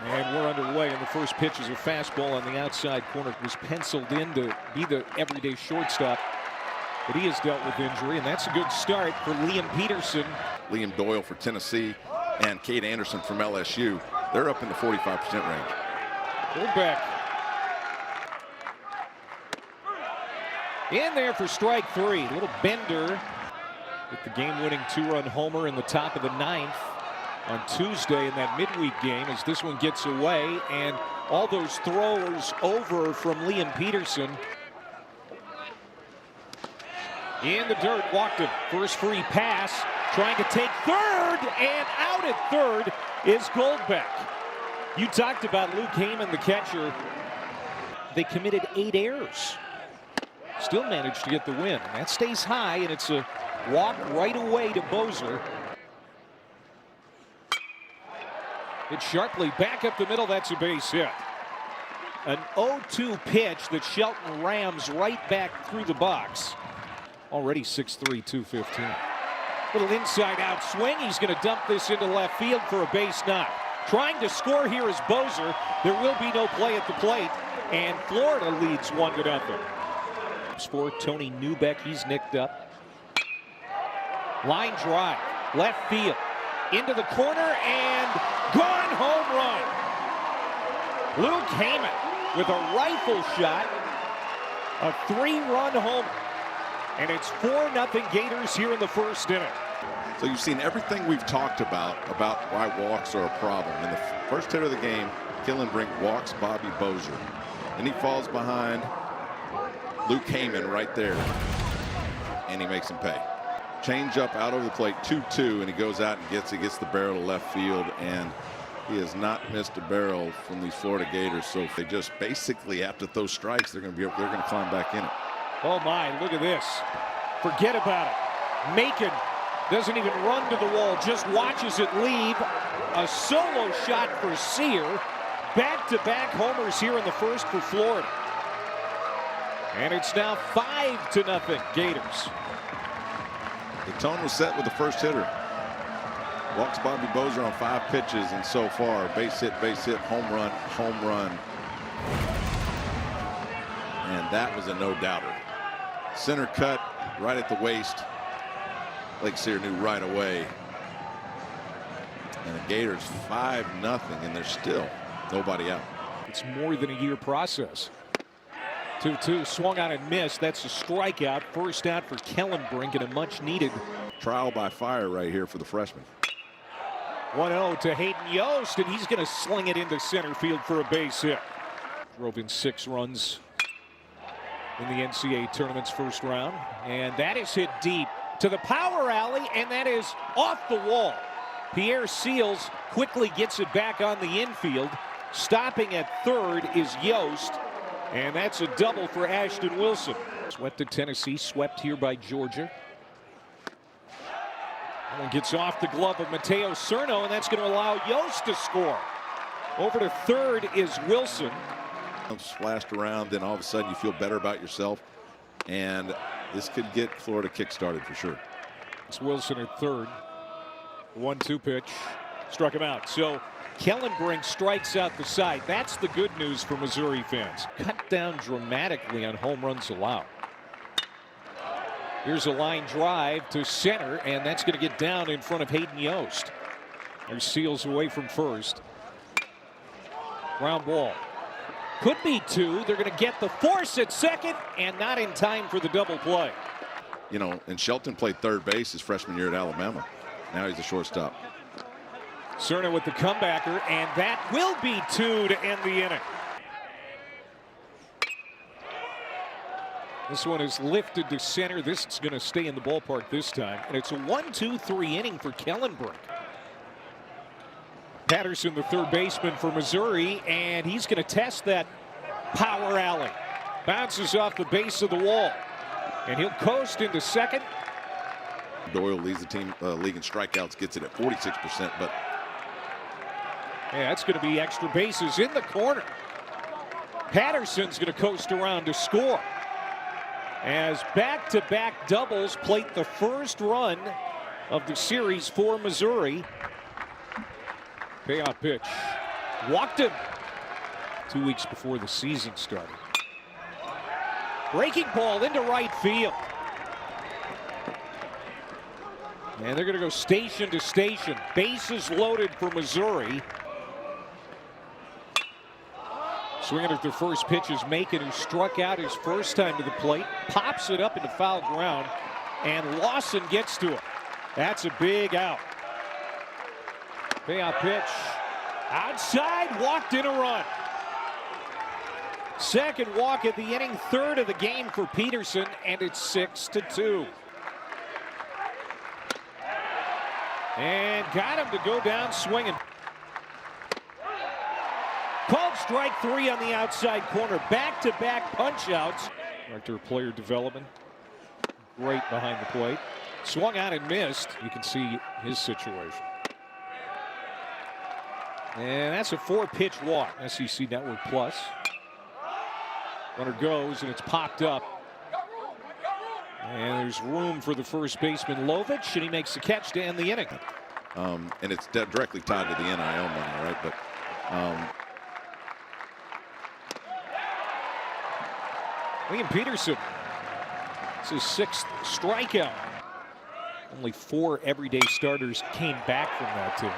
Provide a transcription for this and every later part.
And we're underway, and the first pitch is a fastball on the outside corner. It was penciled in to be the everyday shortstop, but he has dealt with injury, and that's a good start for Liam Peterson. Liam Doyle for Tennessee and Cade Anderson from LSU. They're up in the 45% range. Goldbeck in there for strike three. A little bender with the game-winning two-run homer in the top of the ninth on Tuesday in that midweek game, as this one gets away, and all those throws over from Liam Peterson. In the dirt, walked it. First free pass, trying to take third, and out at third is Goldbeck. You talked about Luke Heyman, the catcher. They committed 8 errors. Still managed to get the win. That stays high, and it's a walk right away to Bozer. It's sharply back up the middle. That's a base hit. An 0-2 pitch that Shelton rams right back through the box. Already 6'3", 215. Little inside-out swing. He's going to dump this into left field for a base knock. Trying to score here is Bozer. There will be no play at the plate, and Florida leads 1-0. For Tony Newbeck, he's nicked up. Line drive, left field, into the corner, and gone, home run. Luke Heyman with a rifle shot, a 3-run homer, and it's 4-0 Gators here in the first inning. So you've seen everything we've talked about why walks are a problem. In the first hit of the game, Killenbrink walks Bobby Bozer, and he falls behind Luke Heyman right there, and he makes him pay. Change up out over the plate, 2-2, and he goes out and gets the barrel to left field, and he has not missed a barrel from these Florida Gators. So if they just basically after those strikes, they're going to climb back in it. Oh my, look at this. Forget about it. Macon doesn't even run to the wall, just watches it leave. A solo shot for Sear. Back-to-back homers here in the first for Florida. And it's now 5-0 Gators. The tone was set with the first hitter. Walks Bobby Bozer on 5 pitches, and so far, base hit, home run, home run. And that was a no-doubter. Center cut right at the waist. Lake Sear knew right away. And the Gators 5-0, and there's still nobody out. It's more than a year process. 2-2, swung on and missed. That's a strikeout. First out for Killenbrink, and a much-needed trial by fire right here for the freshman. 1-0 to Hayden Yost, and he's going to sling it into center field for a base hit. Drove in 6 runs in the NCAA tournament's first round, and that is hit deep to the power alley, and that is off the wall. Pierre Seals quickly gets it back on the infield. Stopping at third is Yost, and that's a double for Ashton Wilson. Swept to Tennessee, swept here by Georgia. That one gets off the glove of Mateo Cerno, and that's going to allow Yost to score. Over to third is Wilson. Splashed around, then all of a sudden you feel better about yourself, and this could get Florida kick-started for sure. It's Wilson at third. 1-2 pitch, struck him out. So Killenbrink strikes out the side. That's the good news for Missouri fans. Cut down dramatically on home runs allowed. Here's a line drive to center, and that's going to get down in front of Hayden Yost. There's Seals away from first. Ground ball. Could be 2. They're going to get the force at second, and not in time for the double play. You know, and Shelton played third base his freshman year at Alabama. Now he's a shortstop. Cerna with the comebacker, and that will be 2 to end the inning. This one is lifted to center. This is going to stay in the ballpark this time, and it's a 1-2-3 inning for Killenbrink. Patterson, the third baseman for Missouri, and he's going to test that power alley. Bounces off the base of the wall, and he'll coast into second. Doyle leads the team league in strikeouts, gets it at 46%, but yeah, that's going to be extra bases in the corner. Patterson's going to coast around to score, as back-to-back doubles plate the first run of the series for Missouri. Payoff pitch. Walked him 2 weeks before the season started. Breaking ball into right field. And they're going to go station to station. Bases loaded for Missouri. Swinging at their first pitch is Macon, who struck out his first time to the plate. Pops it up into foul ground. And Lawson gets to it. That's a big out. Payoff pitch. Outside, walked in a run. Second walk of the inning, third of the game for Peterson, and it's 6-2. And got him to go down swinging. Called strike three on the outside corner. Back-to-back punch-outs. Director of Player Development. Great behind the plate. Swung out and missed. You can see his situation. And that's a 4-pitch walk. SEC Network Plus. Runner goes, and it's popped up. And there's room for the first baseman, Lovich, and he makes the catch to end the inning. And it's directly tied to the NIL money, right? But Liam Peterson, it's his 6th strikeout. Only 4 everyday starters came back from that team.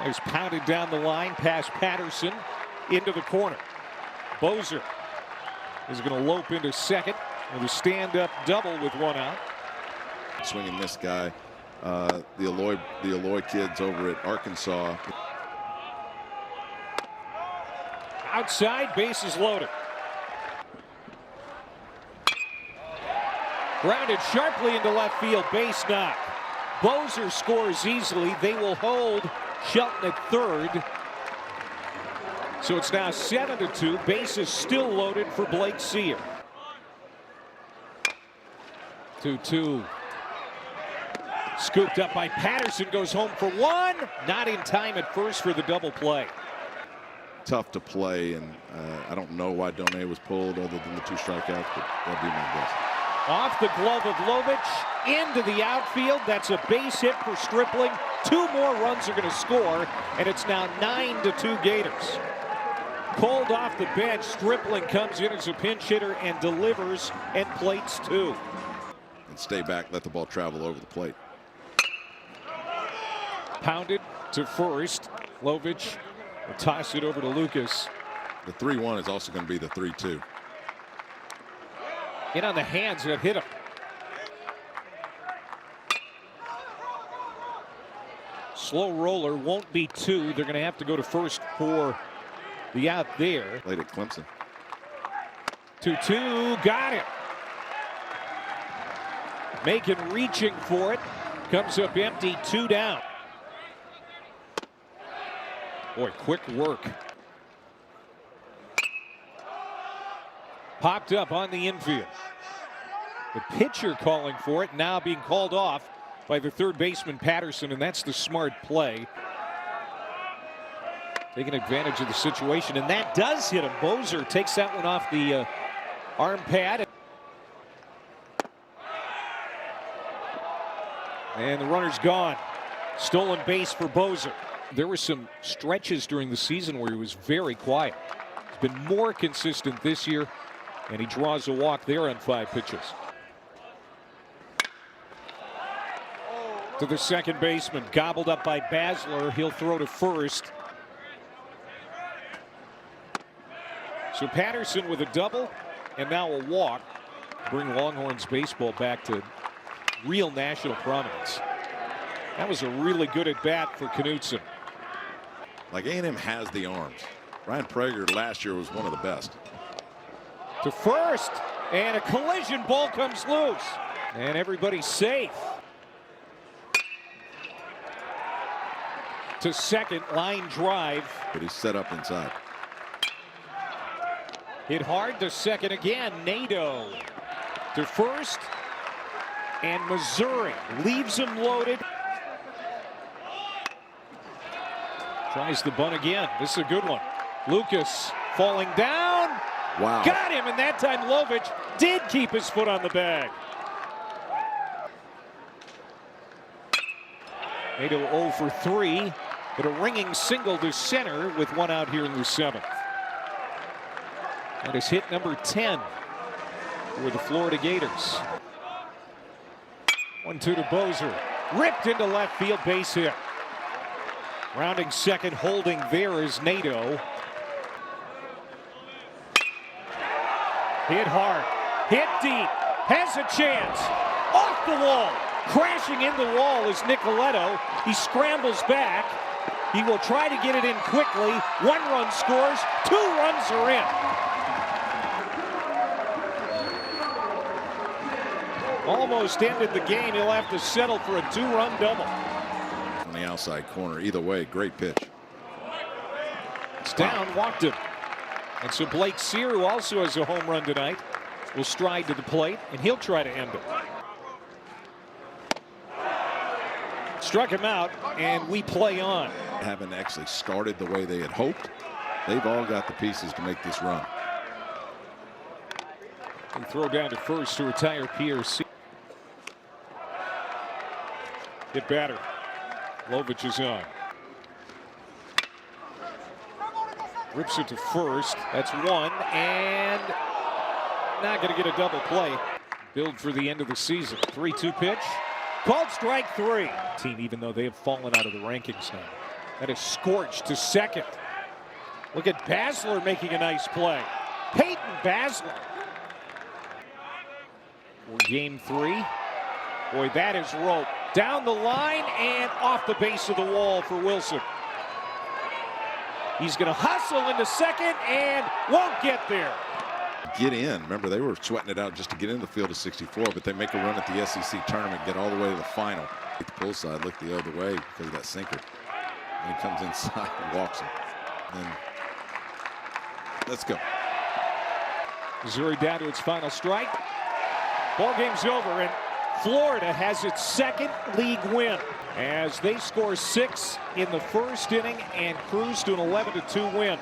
He's pounded down the line past Patterson into the corner. Bozer is going to lope into second with a stand-up double with 1 out. Swinging this guy, the Alloy kids over at Arkansas. Outside, bases loaded. Grounded sharply into left field, base knock. Bozer scores easily. They will hold Shelton at third. So it's now 7-2. Bases still loaded for Blake Sear. 2-2. Scooped up by Patterson, goes home for 1. Not in time at first for the double play. Tough to play, and I don't know why Donay was pulled other than the 2 strikeouts, but that'd be my guess. Off the glove of Lovich, into the outfield. That's a base hit for Stripling. 2 more runs are going to score, and it's now 9-2 Gators. Called off the bench, Stripling comes in as a pinch hitter and delivers and plates 2. And stay back, let the ball travel over the plate. Pounded to first. Lovich will toss it over to Lucas. The 3-1 is also going to be the 3-2. In on the hands that hit him. Slow roller, won't be 2. They're going to have to go to first for the out there. Played at Clemson. 2-2, got it. Macon reaching for it. Comes up empty, 2 down. Boy, quick work. Popped up on the infield. The pitcher calling for it, now being called off by the third baseman Patterson, and that's the smart play. Taking advantage of the situation, and that does hit him. Bozer takes that one off the arm pad. And the runner's gone. Stolen base for Bozer. There were some stretches during the season where he was very quiet. He's been more consistent this year, and he draws a walk there on 5 pitches. To the second baseman, gobbled up by Basler. He'll throw to first. So Patterson with a double and now a walk. Bring Longhorns baseball back to real national prominence. That was a really good at bat for Knutson. Like A&M has the arms. Ryan Prager last year was one of the best. To first, and a collision, ball comes loose. And everybody's safe. To second, line drive. But he's set up inside. Hit hard to second again. Nadeau to first. And Missouri leaves him loaded. Tries the bunt again. This is a good one. Lucas falling down. Wow. Got him, and that time Lovich did keep his foot on the bag. Nadeau 0 for 3. But a ringing single to center with one out here in the 7th. That is hit number 10 for the Florida Gators. 1-2 to Bozer. Ripped into left field, base hit. Rounding second, holding there is Nato. Hit hard, hit deep, has a chance. Off the wall, crashing in the wall is Nicoletto. He scrambles back. He will try to get it in quickly. 1 run scores, 2 runs are in. Almost ended the game. He'll have to settle for a 2-run double. On the outside corner, either way, great pitch. It's down, walked him. And so Blake Sear, who also has a home run tonight, will stride to the plate, and he'll try to end it. Struck him out, and we play on. Haven't actually started the way they had hoped. They've all got the pieces to make this run. And throw down to first to retire PRC. Hit batter. Lovich is on. Rips it to first. That's 1, and not going to get a double play. Build for the end of the season. 3-2 pitch. Called strike 3. Team, even though they have fallen out of the rankings now. That is scorched to second. Look at Basler making a nice play. Peyton Basler. For game 3. Boy, that is rope. Down the line and off the base of the wall for Wilson. He's going to hustle into second and won't get there. Get in. Remember, they were sweating it out just to get in the field of 64, but they make a run at the SEC tournament, get all the way to the final. Hit the pull side, look the other way because of that sinker. And he comes inside and walks him. And let's go. Missouri down to its final strike. Ball game's over, and Florida has its 2nd league win as they score 6 in the 1st inning and cruise to an 11-2 win.